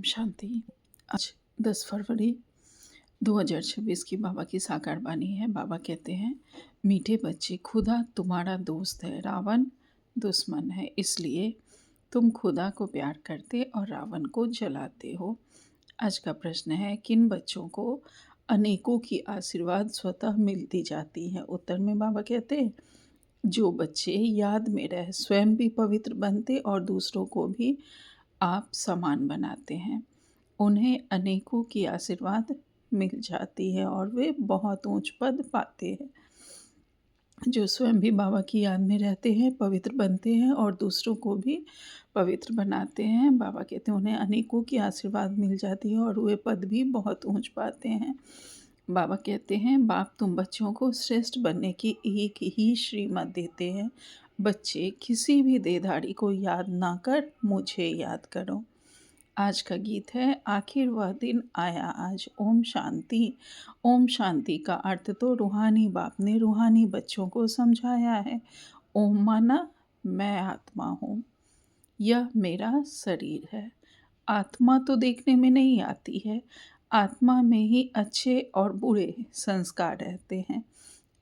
शांति। आज 10 फरवरी 2026 की बाबा की साकार वाणी है। बाबा कहते हैं, मीठे बच्चे, खुदा तुम्हारा दोस्त है, रावण दुश्मन है। इसलिए तुम खुदा को प्यार करते और रावण को जलाते हो। आज का प्रश्न है, किन बच्चों को अनेकों की आशीर्वाद स्वतः मिलती जाती है? उत्तर में बाबा कहते हैं, जो बच्चे याद में रह स्वयं भी पवित्र बनते और दूसरों को भी आप समान बनाते हैं, उन्हें अनेकों की आशीर्वाद मिल जाती है और वे बहुत ऊंच पद पाते हैं। जो स्वयं भी बाबा की याद में रहते हैं, पवित्र बनते हैं और दूसरों को भी पवित्र बनाते हैं, बाबा कहते हैं उन्हें अनेकों की आशीर्वाद मिल जाती है और वे पद भी बहुत ऊंच पाते हैं। बाबा कहते हैं, बाप तुम बच्चों को श्रेष्ठ बनने की एक ही श्रीमत देते हैं। बच्चे, किसी भी देहधारी को याद ना कर मुझे याद करो। आज का गीत है, आखिर वह दिन आया आज। ओम शांति। ओम शांति का अर्थ तो रूहानी बाप ने रूहानी बच्चों को समझाया है। ओम माना मैं आत्मा हूँ, यह मेरा शरीर है। आत्मा तो देखने में नहीं आती है, आत्मा में ही अच्छे और बुरे संस्कार रहते हैं।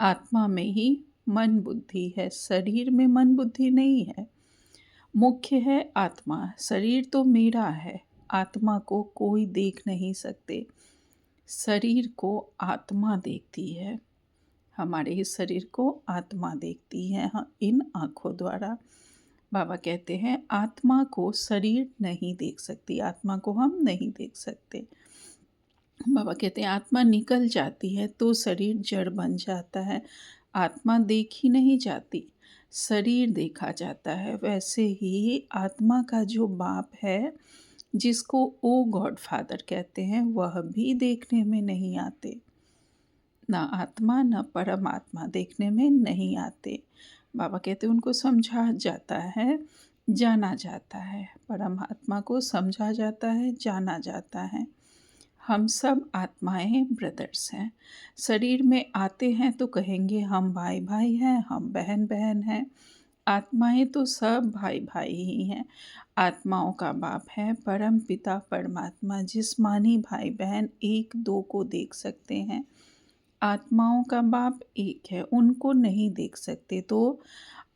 आत्मा में ही मन बुद्धि है, शरीर में मन बुद्धि नहीं है। मुख्य है आत्मा, शरीर तो मेरा है। आत्मा को कोई देख नहीं सकते, शरीर को आत्मा देखती है। हमारे इस शरीर को आत्मा देखती है, हाँ, इन आँखों द्वारा। बाबा कहते हैं, आत्मा को शरीर नहीं देख सकती, आत्मा को हम नहीं देख सकते। बाबा कहते हैं, आत्मा निकल जाती है तो शरीर जड़ बन जाता है। आत्मा देखी नहीं जाती, शरीर देखा जाता है। वैसे ही आत्मा का जो बाप है, जिसको ओ गॉड फादर कहते हैं, वह भी देखने में नहीं आते। ना आत्मा न परमात्मा देखने में नहीं आते। बाबा कहते हैं, उनको समझा जाता है, जाना जाता है। परमात्मा को समझा जाता है, जाना जाता है। हम सब आत्माएं ब्रदर्स हैं। शरीर में आते हैं तो कहेंगे हम भाई भाई हैं, हम बहन बहन हैं। आत्माएं तो सब भाई भाई ही हैं। आत्माओं का बाप है परम पिता परमात्मा। जिस्मानी भाई बहन एक दो को देख सकते हैं, आत्माओं का बाप एक है, उनको नहीं देख सकते। तो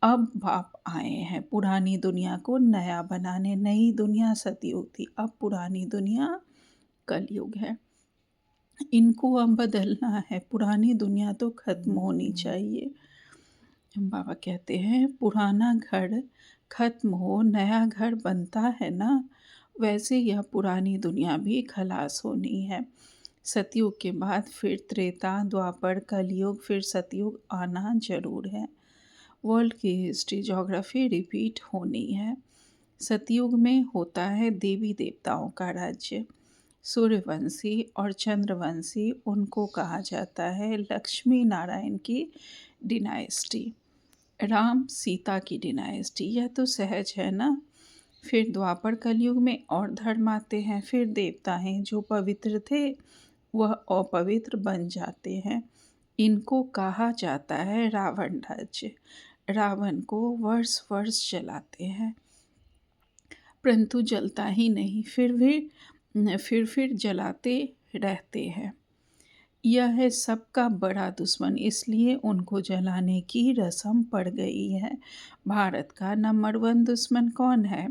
अब बाप आए हैं पुरानी दुनिया को नया बनाने। नई दुनिया सतयुग थी, अब पुरानी दुनिया कलयुग है। इनको अब बदलना है, पुरानी दुनिया तो खत्म होनी चाहिए। बाबा कहते हैं, पुराना घर खत्म हो नया घर बनता है ना, वैसे यह पुरानी दुनिया भी खलास होनी है। सतयुग के बाद फिर त्रेता, द्वापर, कलयुग, फिर सतयुग आना जरूर है। वर्ल्ड की हिस्ट्री, ज्योग्राफी रिपीट होनी है। सतयुग में होता है देवी देवताओं का राज्य। सूर्यवंशी और चंद्रवंशी, उनको कहा जाता है लक्ष्मी नारायण की डिनाइस्टी। राम सीता की डिनाइस्टी, यह तो सहज है ना। फिर द्वापर कलयुग में और धर्म आते हैं, फिर देवता हैं जो पवित्र थे वह अपवित्र बन जाते हैं। इनको कहा जाता है रावण राज्य। रावण को वर्ष वर्ष जलाते हैं, परंतु जलता ही नहीं, फिर जलाते रहते हैं। यह है सबका बड़ा दुश्मन, इसलिए उनको जलाने की रस्म पड़ गई है। भारत का नंबर 1 दुश्मन कौन है?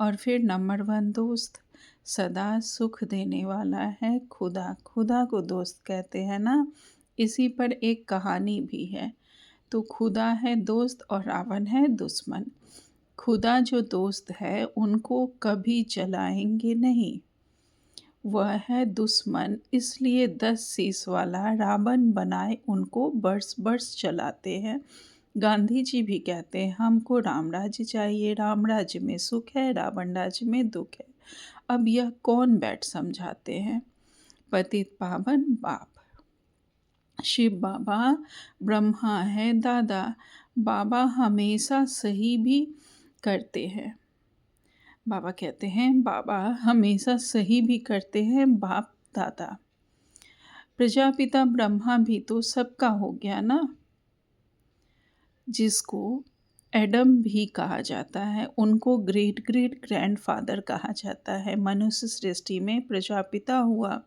और फिर नंबर 1 दोस्त सदा सुख देने वाला है खुदा। खुदा को दोस्त कहते हैं ना, इसी पर एक कहानी भी है। तो खुदा है दोस्त और रावण है दुश्मन। खुदा जो दोस्त है उनको कभी जलाएंगे नहीं, वह है दुश्मन, इसलिए 10 शीश वाला रावण बनाए उनको बरस बरस चलाते हैं। गांधी जी भी कहते हैं, हमको राम राज्य चाहिए, राम राज्य में सुख है, रावण राज्य में दुख है। अब यह कौन बैठ समझाते हैं? पतित पावन बाप शिव बाबा, ब्रह्मा है दादा। बाबा हमेशा सही भी करते हैं। बाबा कहते हैं, बाबा हमेशा सही भी करते हैं, बाप दादा। प्रजापिता ब्रह्मा भी तो सबका हो गया ना। जिसको एडम भी कहा जाता है, उनको ग्रेट ग्रेट ग्रैंडफादर कहा जाता है। मनुष्य सृष्टि में प्रजापिता हुआ।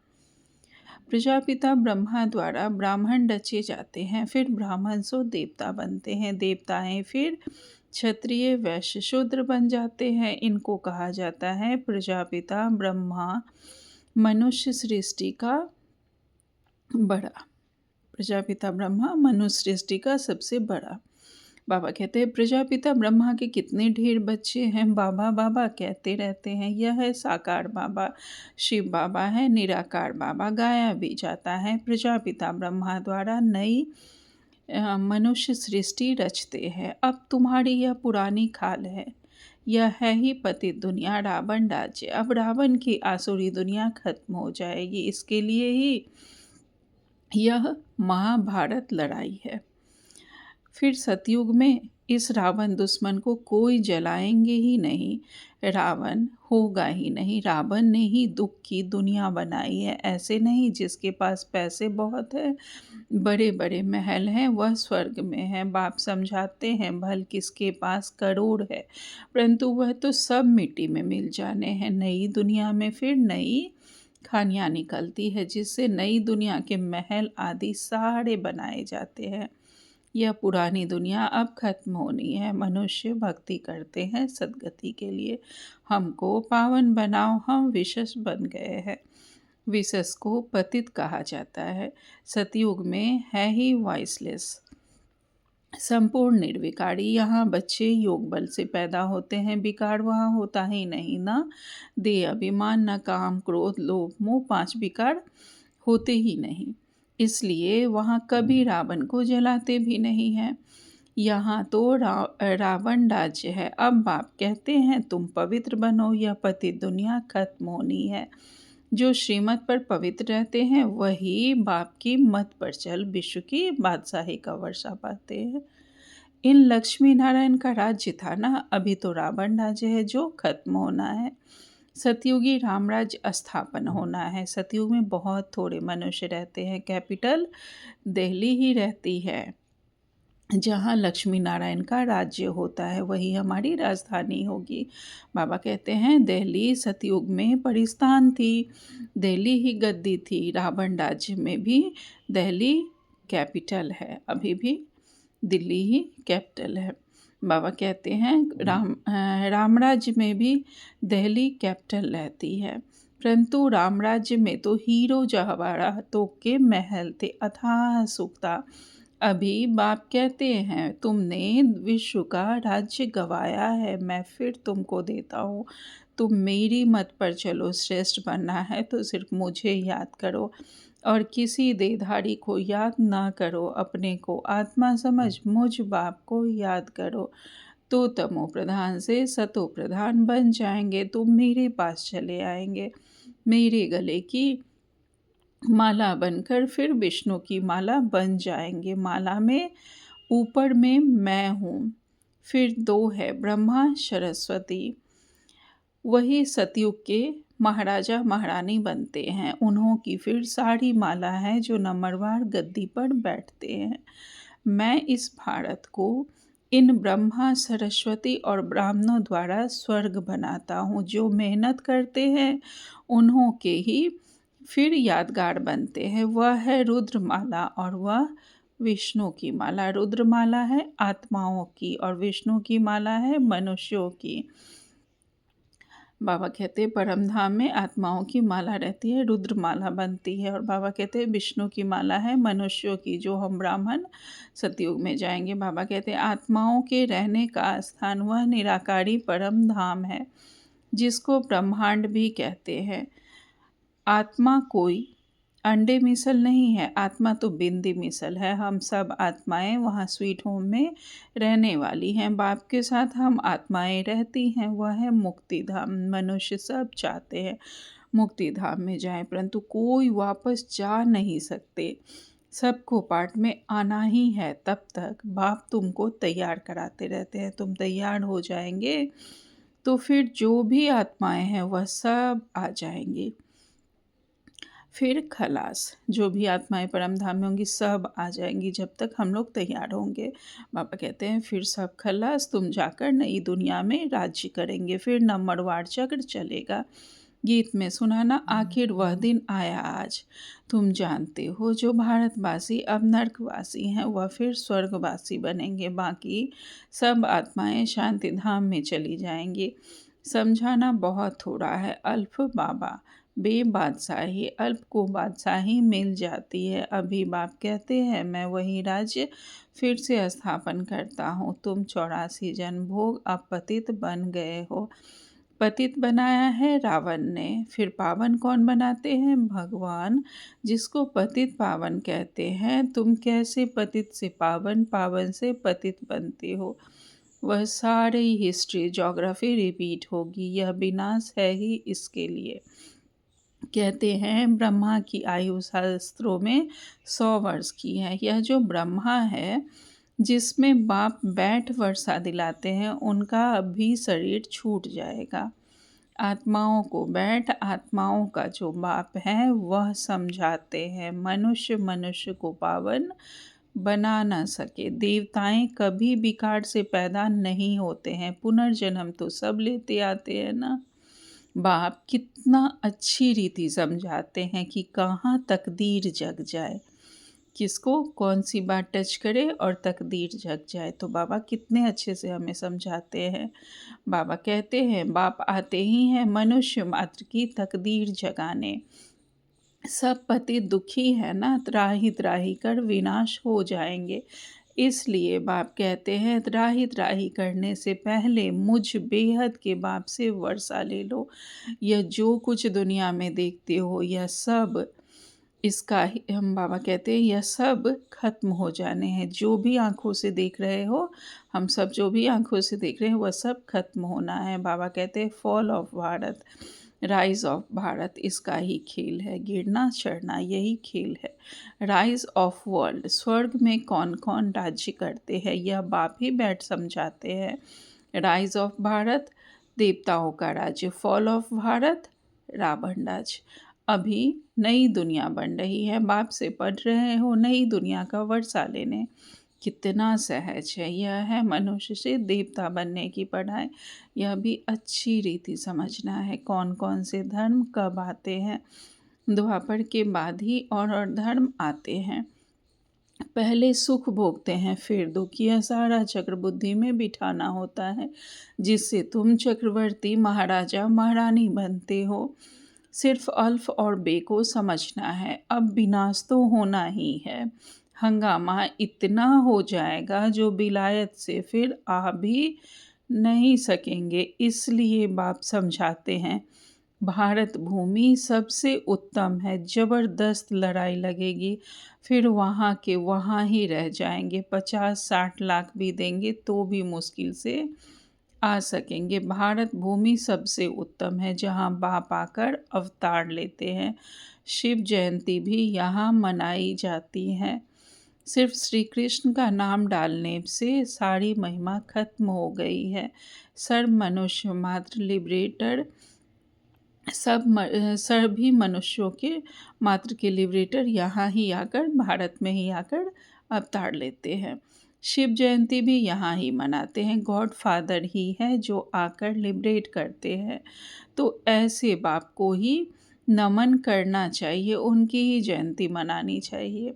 प्रजापिता ब्रह्मा द्वारा ब्राह्मण रचे जाते हैं, फिर ब्राह्मण से देवता बनते हैं, देवताएं फिर क्षत्रिय वैश्य शूद्र बन जाते हैं। इनको कहा जाता है प्रजापिता ब्रह्मा मनुष्य सृष्टि का बड़ा। प्रजापिता ब्रह्मा मनुष्य सृष्टि का सबसे बड़ा। बाबा कहते हैं प्रजापिता ब्रह्मा के कितने ढेर बच्चे हैं, बाबा बाबा कहते रहते हैं। यह है साकार बाबा, शिव बाबा है, निराकार बाबा गाया भी जाता है। प्रजापिता ब्रह्मा द्वारा नई मनुष्य सृष्टि रचते हैं। अब तुम्हारी यह पुरानी खाल है, यह है ही पतित दुनिया, रावण राज्य। अब रावण की आसुरी दुनिया खत्म हो जाएगी, इसके लिए ही यह महाभारत लड़ाई है। फिर सतयुग में इस रावण दुश्मन को कोई जलाएंगे ही नहीं, रावण होगा ही नहीं। रावण ने ही दुख की दुनिया बनाई है। ऐसे नहीं जिसके पास पैसे बहुत है, बड़े बड़े महल हैं, वह स्वर्ग में है। बाप समझाते हैं भल किसके पास करोड़ है, परंतु वह तो सब मिट्टी में मिल जाने हैं। नई दुनिया में फिर नई खानियाँ निकलती है, जिससे नई दुनिया के महल आदि सारे बनाए जाते हैं। यह पुरानी दुनिया अब खत्म होनी है। मनुष्य भक्ति करते हैं सदगति के लिए। हमको पावन बनाओ, हम विशेष बन गए हैं। विशेष को पतित कहा जाता है। सतयुग में है ही वॉइसलेस, संपूर्ण निर्विकारी। यहाँ बच्चे योग बल से पैदा होते हैं, विकार वहाँ होता ही नहीं। ना देह अभिमान, न काम क्रोध लोभ मोह, 5 विकार होते ही नहीं। इसलिए वहाँ कभी रावण को जलाते भी नहीं हैं। यहाँ तो रावण राज्य है। अब बाप कहते हैं तुम पवित्र बनो, यह पतित दुनिया खत्म होनी है। जो श्रीमत पर पवित्र रहते हैं वही बाप की मत पर चल विश्व की बादशाही का वर्षा पाते हैं। इन लक्ष्मी नारायण का राज्य था ना, अभी तो रावण राज्य है जो खत्म होना है। सतयुगी रामराज्य स्थापन होना है। सतयुग में बहुत थोड़े मनुष्य रहते हैं, कैपिटल दिल्ली ही रहती है, जहाँ लक्ष्मी नारायण का राज्य होता है, वही हमारी राजधानी होगी। बाबा कहते हैं दिल्ली सतयुग में परिस्थान थी, दिल्ली ही गद्दी थी। रावण राज्य में भी दिल्ली कैपिटल है, अभी भी दिल्ली ही कैपिटल है। बाबा कहते हैं राम राज्य में भी दिल्ली कैपिटल रहती है, परंतु राम राज्य में तो हीरो जवाहरातों के महल थे, अथाह सुख था। अभी बाप कहते हैं तुमने विश्व का राज्य गवाया है, मैं फिर तुमको देता हूँ। तुम मेरी मत पर चलो, श्रेष्ठ बनना है तो सिर्फ मुझे याद करो और किसी देहधारी को याद ना करो। अपने को आत्मा समझ मुझ बाप को याद करो, तो तमो प्रधान से सतो प्रधान बन जाएंगे। तुम मेरे पास चले आएंगे, मेरे गले की माला बनकर फिर विष्णु की माला बन जाएंगे। माला में ऊपर में मैं हूँ, फिर 2 है ब्रह्मा सरस्वती। वही सतयुग के महाराजा महारानी बनते हैं। उन्हों की फिर सारी माला है जो नंबरवार गद्दी पर बैठते हैं। मैं इस भारत को इन ब्रह्मा सरस्वती और ब्राह्मणों द्वारा स्वर्ग बनाता हूँ। जो मेहनत करते हैं उन्हों के ही फिर यादगार बनते हैं। वह है रुद्रमाला और वह विष्णु की माला। रुद्रमाला है आत्माओं की और विष्णु की माला है मनुष्यों की। बाबा कहते हैं परम धाम में आत्माओं की माला रहती है, रुद्र माला बनती है। और बाबा कहते हैं विष्णु की माला है मनुष्यों की, जो हम ब्राह्मण सतयुग में जाएंगे। बाबा कहते हैं आत्माओं के रहने का स्थान वह निराकारी परम धाम है, जिसको ब्रह्मांड भी कहते हैं। आत्मा कोई अंडे मिसल नहीं है, आत्मा तो बिंदी मिसल है। हम सब आत्माएं वहाँ स्वीट होम में रहने वाली हैं। बाप के साथ हम आत्माएं रहती हैं, वह है मुक्ति धाम। मनुष्य सब चाहते हैं मुक्ति धाम में जाएं, परंतु कोई वापस जा नहीं सकते। सबको पार्ट में आना ही है। तब तक बाप तुमको तैयार कराते रहते हैं। तुम तैयार हो जाएंगे तो फिर जो भी आत्माएं हैं वह सब आ जाएंगी। फिर खलास, जो भी आत्माएँ परमधाम में होंगी सब आ जाएँगी जब तक हम लोग तैयार होंगे। बाबा कहते हैं फिर सब खलास, तुम जाकर नई दुनिया में राज्य करेंगे, फिर नंबरवार चक्र चलेगा। गीत में सुनाना आखिर वह दिन आया आज। तुम जानते हो जो भारतवासी अब नर्कवासी हैं वह फिर स्वर्गवासी बनेंगे, बाकी सब आत्माएँ शांति धाम में चली जाएँगी। समझाना बहुत थोड़ा है अल्फ बाबा, बेबादशाही अल्प को बादशाही मिल जाती है। अभी बाप कहते हैं मैं वही राज्य फिर से स्थापन करता हूँ। तुम 84 जन्म भोग अब पतित बन गए हो। पतित बनाया है रावण ने, फिर पावन कौन बनाते हैं? भगवान, जिसको पतित पावन कहते हैं। तुम कैसे पतित से पावन, पावन से पतित बनते हो? वह सारी हिस्ट्री ज्योग्राफी रिपीट होगी। यह विनाश है ही इसके लिए। कहते हैं ब्रह्मा की आयु शास्त्रों में 100 वर्ष की है। यह जो ब्रह्मा है जिसमें बाप बैठ वर्षा दिलाते हैं उनका अभी शरीर छूट जाएगा। आत्माओं को बैठ, आत्माओं का जो बाप है वह समझाते हैं मनुष्य मनुष्य को पावन बना ना सके। देवताएं कभी विकार से पैदा नहीं होते हैं, पुनर्जन्म तो सब लेते आते हैं ना। बाप कितना अच्छी रीति समझाते हैं कि कहाँ तकदीर जग जाए, किसको कौन सी बात टच करे और तकदीर जग जाए। तो बाबा कितने अच्छे से हमें समझाते हैं। बाबा कहते हैं बाप आते ही हैं मनुष्य मात्र की तकदीर जगाने। सब पति दुखी है ना, त्राही त्राही कर विनाश हो जाएंगे। इसलिए बाप कहते हैं त्राही त्राही करने से पहले मुझ बेहद के बाप से वर्षा ले लो। यह जो कुछ दुनिया में देखते हो यह सब इसका ही हम बाबा कहते हैं यह सब खत्म हो जाने हैं। जो भी आँखों से देख रहे हो, हम सब जो भी आँखों से देख रहे हैं वह सब खत्म होना है। बाबा कहते हैं fall of Bharat, rise of Bharat इसका ही खेल है। गिरना चढ़ना यही खेल है। राइज ऑफ वर्ल्ड, स्वर्ग में कौन कौन राज्य करते हैं यह बाप ही बैठ समझाते हैं। राइज ऑफ भारत, देवताओं का राज्य। फॉल ऑफ भारत, रावण राज्य। अभी नई दुनिया बन रही है, बाप से पढ़ रहे हो नई दुनिया का वर्षा लेने। कितना सहज है। यह है मनुष्य से देवता बनने की पढ़ाई। यह भी अच्छी रीति समझना है कौन कौन से धर्म कब आते हैं। द्वापर के बाद ही और धर्म आते हैं। पहले सुख भोगते हैं फिर दुख। यह सारा चक्र बुद्धि में बिठाना होता है जिससे तुम चक्रवर्ती महाराजा महारानी बनते हो। सिर्फ अल्फ और बे को समझना है। अब विनाश तो होना ही है। हंगामा इतना हो जाएगा जो विलायत से फिर आ भी नहीं सकेंगे। इसलिए बाप समझाते हैं भारत भूमि सबसे उत्तम है। ज़बरदस्त लड़ाई लगेगी, फिर वहाँ के वहाँ ही रह जाएंगे। 50-60 लाख भी देंगे तो भी मुश्किल से आ सकेंगे। भारत भूमि सबसे उत्तम है जहाँ बाप आकर अवतार लेते हैं। शिव जयंती भी यहाँ मनाई जाती है। सिर्फ श्री कृष्ण का नाम डालने से सारी महिमा खत्म हो गई है। सर्व मनुष्य मात्र लिबरेटर, सभी मनुष्यों के मात्र के लिबरेटर यहाँ ही आकर, भारत में ही आकर अवतार लेते हैं। शिव जयंती भी यहाँ ही मनाते हैं। गॉड फादर ही है जो आकर लिबरेट करते हैं। तो ऐसे बाप को ही नमन करना चाहिए, उनकी ही जयंती मनानी चाहिए।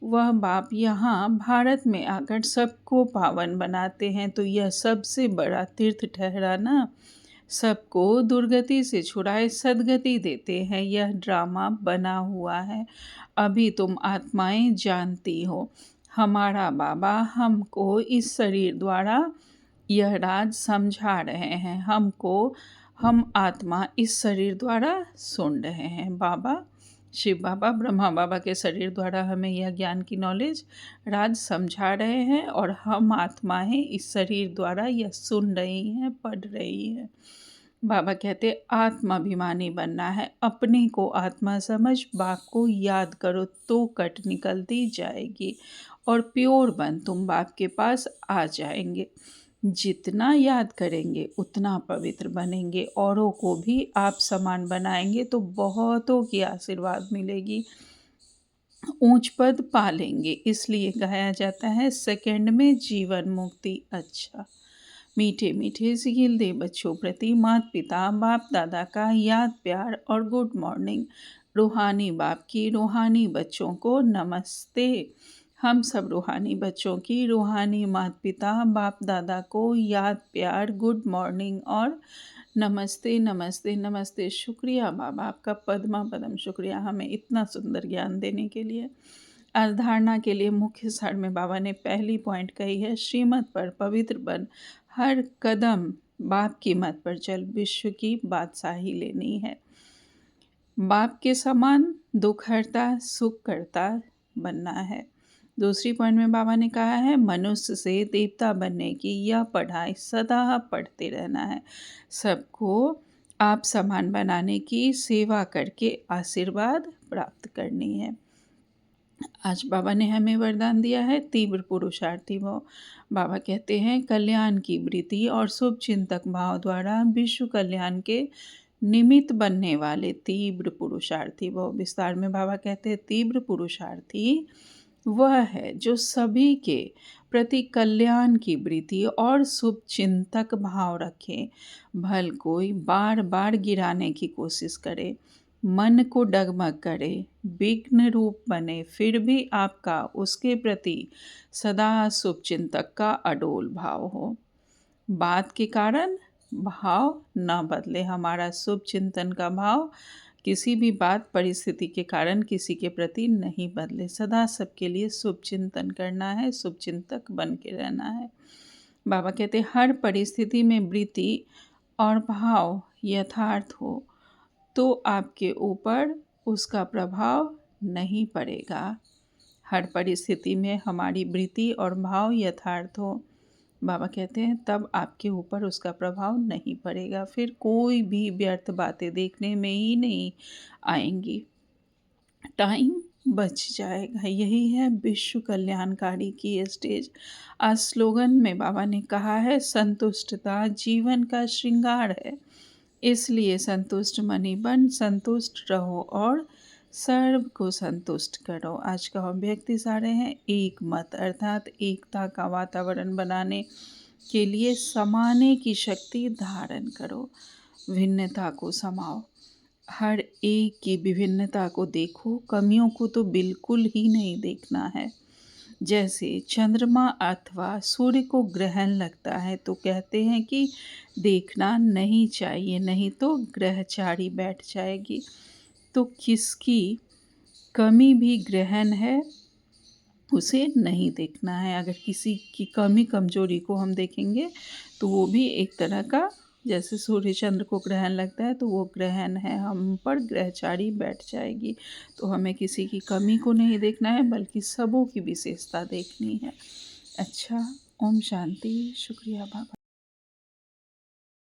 वह बाप यहाँ भारत में आकर सबको पावन बनाते हैं। तो यह सबसे बड़ा तीर्थ ठहरा ना। सबको दुर्गति से छुड़ाए सद्गति देते हैं। यह ड्रामा बना हुआ है, अभी तुम आत्माएं जानती हो। हमारा बाबा हमको इस शरीर द्वारा यह राज समझा रहे हैं। हम आत्मा इस शरीर द्वारा सुन रहे हैं। बाबा शिव बाबा ब्रह्मा बाबा के शरीर द्वारा हमें यह ज्ञान की नॉलेज राज समझा रहे हैं और हम आत्माएं इस शरीर द्वारा यह सुन रही हैं, पढ़ रही हैं। बाबा कहते आत्माभिमानी बनना है। अपने को आत्मा समझ बाप को याद करो तो कट निकलती जाएगी और प्योर बन तुम बाप के पास आ जाएंगे। जितना याद करेंगे उतना पवित्र बनेंगे, औरों को भी आप समान बनाएंगे तो बहुतों की आशीर्वाद मिलेगी, ऊंच पद पा लेंगे। इसलिए गाया जाता है सेकंड में जीवन मुक्ति। अच्छा, मीठे मीठे सील दे बच्चों प्रति माता पिता बाप दादा का याद प्यार और गुड मॉर्निंग। रूहानी बाप की रूहानी बच्चों को नमस्ते। हम सब रूहानी बच्चों की रूहानी माता पिता बाप दादा को याद प्यार गुड मॉर्निंग और नमस्ते नमस्ते नमस्ते। शुक्रिया बाबा, आपका पद्मा पदम शुक्रिया हमें इतना सुंदर ज्ञान देने के लिए। आज धारणा के लिए मुख्य सार में बाबा ने पहली पॉइंट कही है, श्रीमत पर पवित्र बन, हर कदम बाप की मत पर चल, विश्व की बादशाही लेनी है। बाप के समान दुख हरता सुख करता बनना है। दूसरी पॉइंट में बाबा ने कहा है, मनुष्य से देवता बनने की यह पढ़ाई सदा पढ़ते रहना है। सबको आप समान बनाने की सेवा करके आशीर्वाद प्राप्त करनी है। आज बाबा ने हमें वरदान दिया है, तीव्र पुरुषार्थी भव। बाबा कहते हैं, कल्याण की वृत्ति और शुभ चिंतक भाव द्वारा विश्व कल्याण के निमित्त बनने वाले तीव्र पुरुषार्थी भव। विस्तार में बाबा कहते हैं, तीव्र पुरुषार्थी वह है जो सभी के प्रति कल्याण की वृत्ति और शुभ चिंतक भाव रखे। भल कोई बार बार गिराने की कोशिश करे, मन को डगमग करे, विघ्न रूप बने, फिर भी आपका उसके प्रति सदा शुभ चिंतक का अडोल भाव हो। बात के कारण भाव न बदले, हमारा शुभ चिंतन का भाव किसी भी बात परिस्थिति के कारण किसी के प्रति नहीं बदले। सदा सबके लिए शुभ चिंतन करना है, शुभ चिंतक बन के रहना है। बाबा कहते हैं, हर परिस्थिति में वृत्ति और भाव यथार्थ हो तो आपके ऊपर उसका प्रभाव नहीं पड़ेगा। हर परिस्थिति में हमारी वृत्ति और भाव यथार्थ हो, बाबा कहते हैं, तब आपके ऊपर उसका प्रभाव नहीं पड़ेगा। फिर कोई भी व्यर्थ बातें देखने में ही नहीं आएंगी, टाइम बच जाएगा। यही है विश्व कल्याणकारी की स्टेज। आज स्लोगन में बाबा ने कहा है, संतुष्टता जीवन का श्रृंगार है, इसलिए संतुष्ट मनी बन, संतुष्ट रहो और सर्व को संतुष्ट करो। आज का हम व्यक्ति सारे हैं, एक मत अर्थात एकता का वातावरण बनाने के लिए समाने की शक्ति धारण करो, भिन्नता को समाओ, हर एक की विभिन्नता को देखो, कमियों को तो बिल्कुल ही नहीं देखना है। जैसे चंद्रमा अथवा सूर्य को ग्रहण लगता है तो कहते हैं कि देखना नहीं चाहिए, नहीं तो ग्रहचारी बैठ जाएगी। तो किसकी कमी भी ग्रहण है उसे नहीं देखना है। अगर किसी की कमी कमजोरी को हम देखेंगे तो वो भी एक तरह का, जैसे सूर्य चंद्र को ग्रहण लगता है तो वो ग्रहण है, हम पर ग्रहचारी बैठ जाएगी। तो हमें किसी की कमी को नहीं देखना है बल्कि सबों की विशेषता देखनी है। अच्छा, ओम शांति। शुक्रिया बाबा।